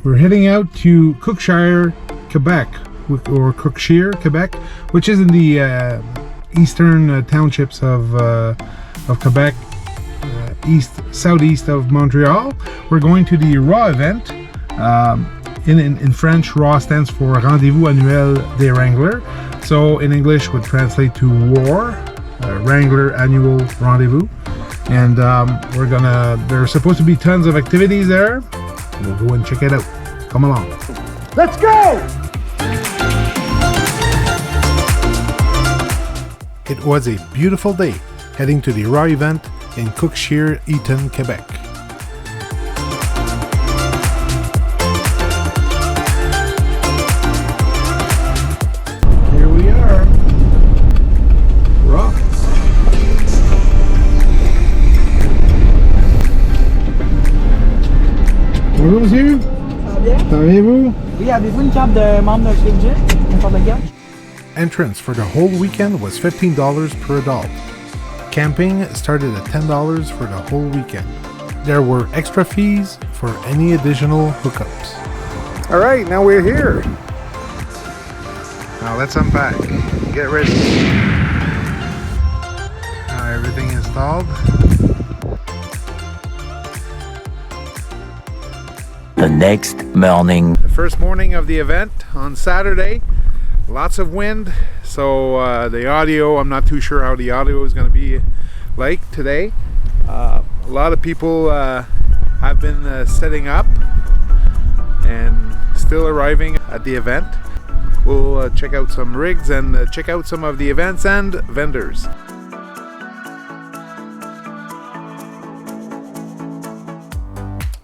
We're heading out to Cookshire, Quebec, or Cookshire, Quebec, which is in the eastern townships of Quebec, southeast of Montreal. We're going to the RAW event. In French, RAW stands for Rendez-vous Annuel des Wranglers. So in English would translate to WAR, Wrangler Annual Rendezvous. And there's supposed to be tons of activities there. We'll go and check it out. Come along. Let's go! It was a beautiful day heading to the RAW event in Cookshire-Eaton, Quebec. Here we are. RAW. Bonjour monsieur. Ça va bien? Ça va bien vous? Oui, avez-vous une carte de membre de budget? N'importe lequel? Entrance for the whole weekend was $15 per adult. Camping started at $10 for the whole weekend. There were extra fees for any additional hookups. All right, now we're here. Now let's unpack. Get ready. Now everything installed. The next morning. The first morning of the event on Saturday. Lots of wind, so the audio, I'm not too sure how the audio is going to be like today. A lot of people have been setting up and still arriving at the event. We'll check out some rigs and check out some of the events and vendors.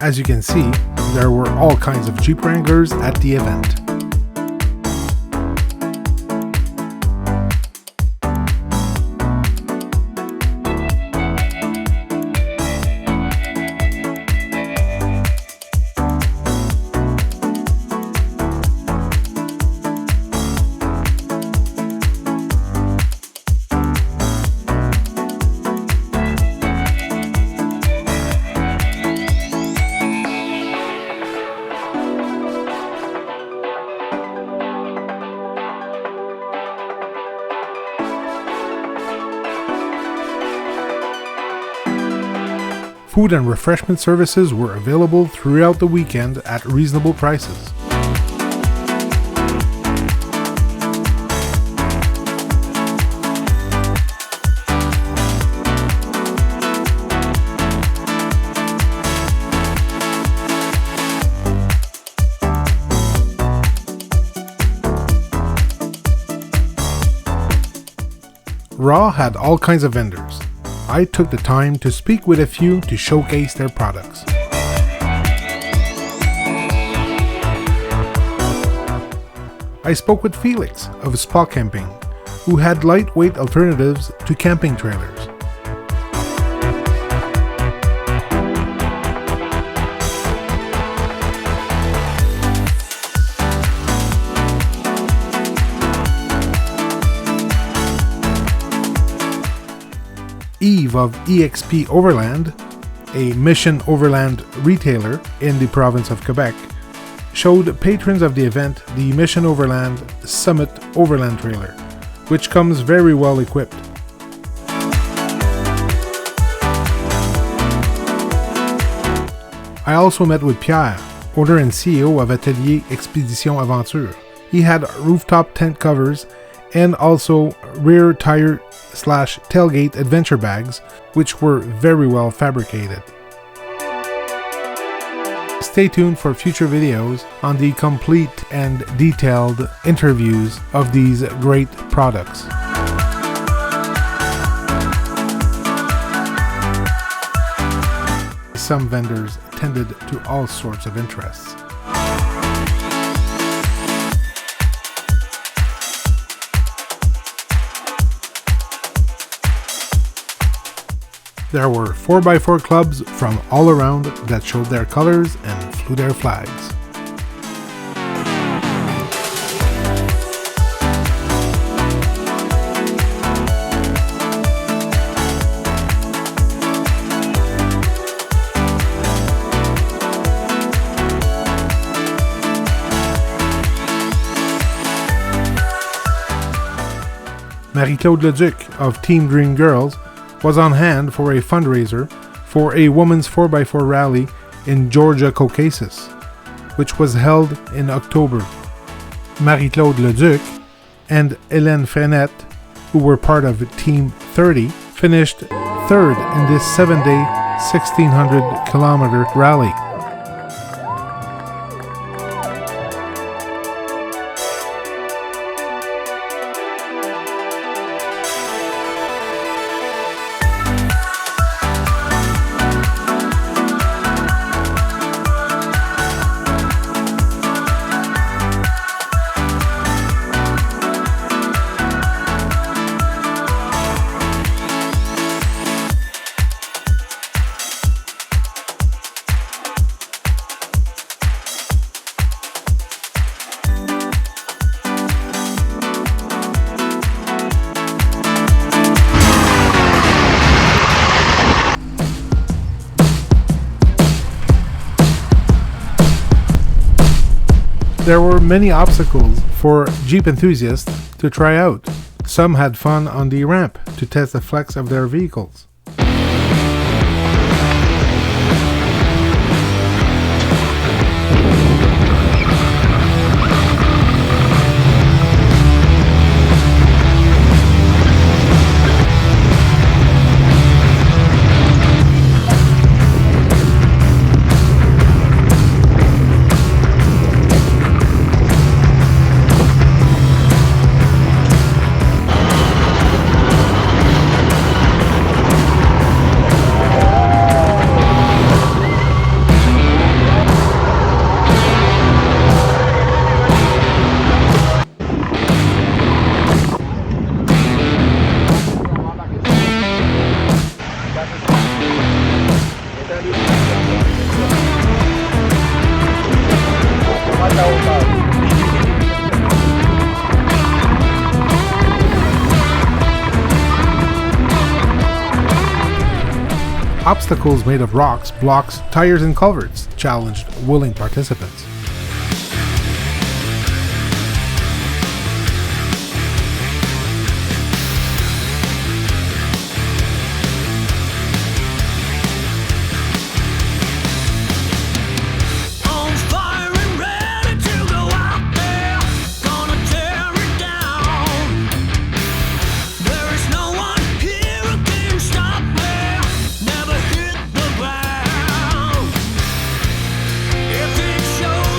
As you can see, there were all kinds of Jeep Wranglers at the event. Food and refreshment services were available throughout the weekend at reasonable prices. RAW had all kinds of vendors. I took the time to speak with a few to showcase their products. I spoke with Felix of Spa Camping, who had lightweight alternatives to camping trailers. Eve of EXP Overland, a Mission Overland retailer in the province of Quebec, showed patrons of the event the Mission Overland Summit Overland trailer, which comes very well equipped. I also met with Pierre, owner and CEO of Atelier Expedition Aventure. He had rooftop tent covers and also rear tire / tailgate adventure bags, which were very well fabricated. Stay tuned for future videos on the complete and detailed interviews of these great products. Some vendors tended to all sorts of interests. There were 4x4 clubs from all around that showed their colors and flew their flags. Marie-Claude Leduc of Team Green Girls was on hand for a fundraiser for a women's 4x4 rally in Georgia, Caucasus, which was held in October. Marie-Claude Leduc and Hélène Frenette, who were part of Team 30, finished third in this 7-day, 1,600-kilometer rally. There were many obstacles for Jeep enthusiasts to try out. Some had fun on the ramp to test the flex of their vehicles. Obstacles made of rocks, blocks, tires, and culverts challenged willing participants. Show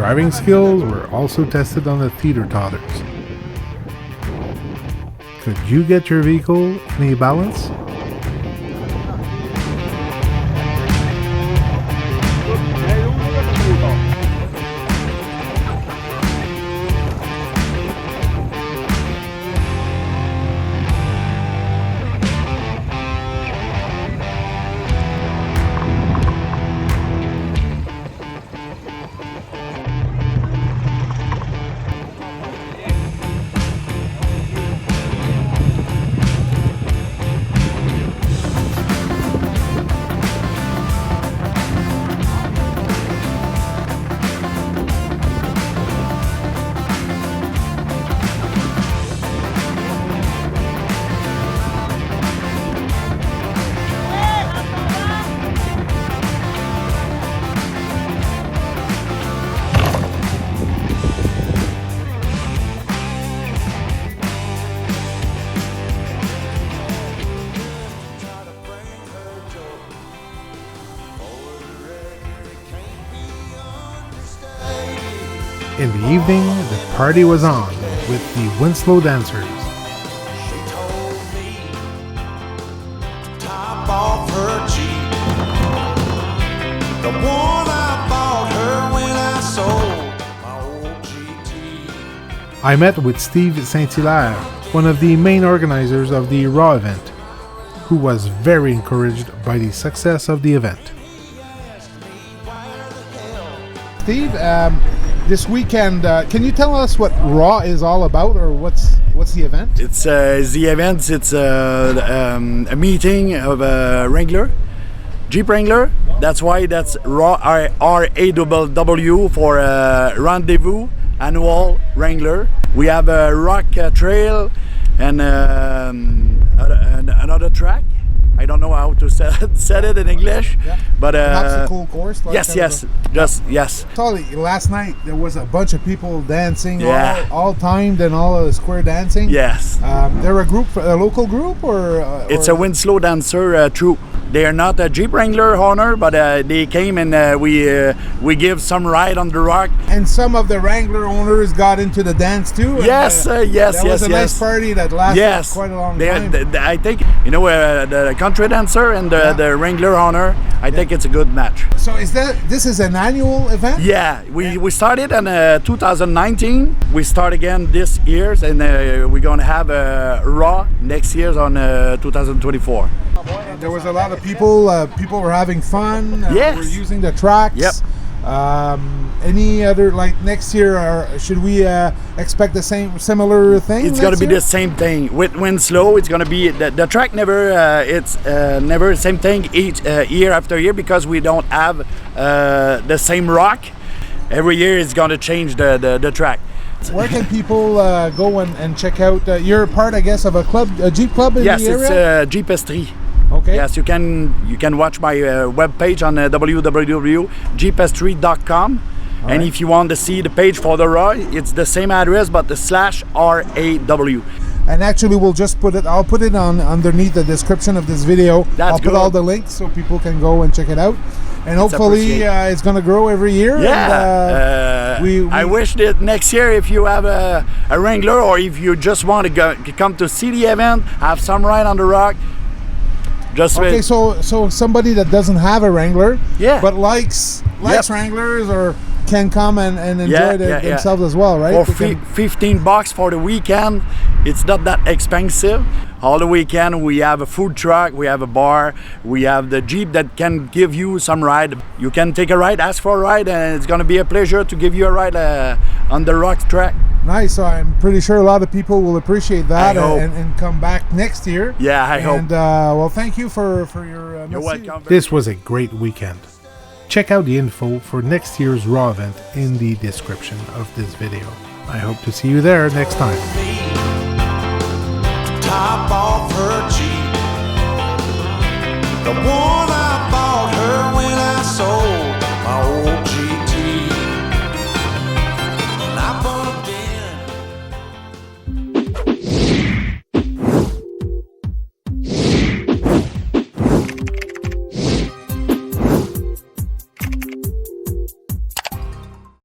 Driving skills were also tested on the teeter-totters. Could you get your vehicle in a balance? In the evening, the party was on with the Winslow dancers. She told me to top off her Jeep, the one I bought her when I sold my old GT. I met with Steve Saint-Hilaire, one of the main organizers of the Raw event, who was very encouraged by the success of the event. Steve, this weekend, can you tell us what Raw is all about, or what's the event? It's the event. It's a meeting of a Wrangler, Jeep Wrangler. That's why that's Raw, RAWW for Rendezvous Annual Wrangler. We have a rock trail and another track. I don't know how to say it in English, but An obstacle course. Like yes. Totally. Last night there was a bunch of people dancing, Yeah. all timed and all square dancing. Yes. They're a local group, or It's a Winslow dancer troupe. They are not a Jeep Wrangler owner, but they came and we give some ride on the rock. And some of the Wrangler owners got into the dance too. And, Yes. That was a nice party that lasted quite a long time. I think the country dancer and the Wrangler owner. I think it's a good match. So this is an annual event? Yeah, we started in 2019. We start again this year, and we're gonna have a Raw next year on 2024. There was a lot of people. People were having fun. Yes. Were using the tracks. Yep. Any other, like next year, should we expect the similar thing? It's gonna be the same thing with Winslow. It's gonna be the track never. It's never the same thing each year after year, because we don't have the same rock. Every year it's gonna change the track. Where can people go and check out? You're part, I guess, of a club, a Jeep club in Yes, the area. it's Jeepestry. Okay. Yes, you can watch my webpage on www.jeepestry.com. And if you want to see the page for the Raw, it's the same address, but the /RAW. And actually, we'll just put it. I'll put it on underneath the description of this video. That's I'll put good. all the links so people can go and check it out. And hopefully, it's going to grow every year. Yeah. And, I wish that next year, if you have a Wrangler, or if you just want to come to see the event, have some ride on the rock. Okay, so somebody that doesn't have a Wrangler, Yeah. but likes Wranglers, or can come and enjoy themselves as well, right? For $15 for the weekend, it's not that expensive. All the weekend we have a food truck, we have a bar, we have the Jeep that can give you some ride. You can take a ride, ask for a ride, and it's going to be a pleasure to give you a ride on the rock track. Nice. So I'm pretty sure a lot of people will appreciate that I hope. and come back next year. Yeah, I hope. And well, thank you for your. You're welcome. This was a great weekend. Check out the info for next year's Raw event in the description of this video. I hope to see you there next time. Top off her Jeep, the one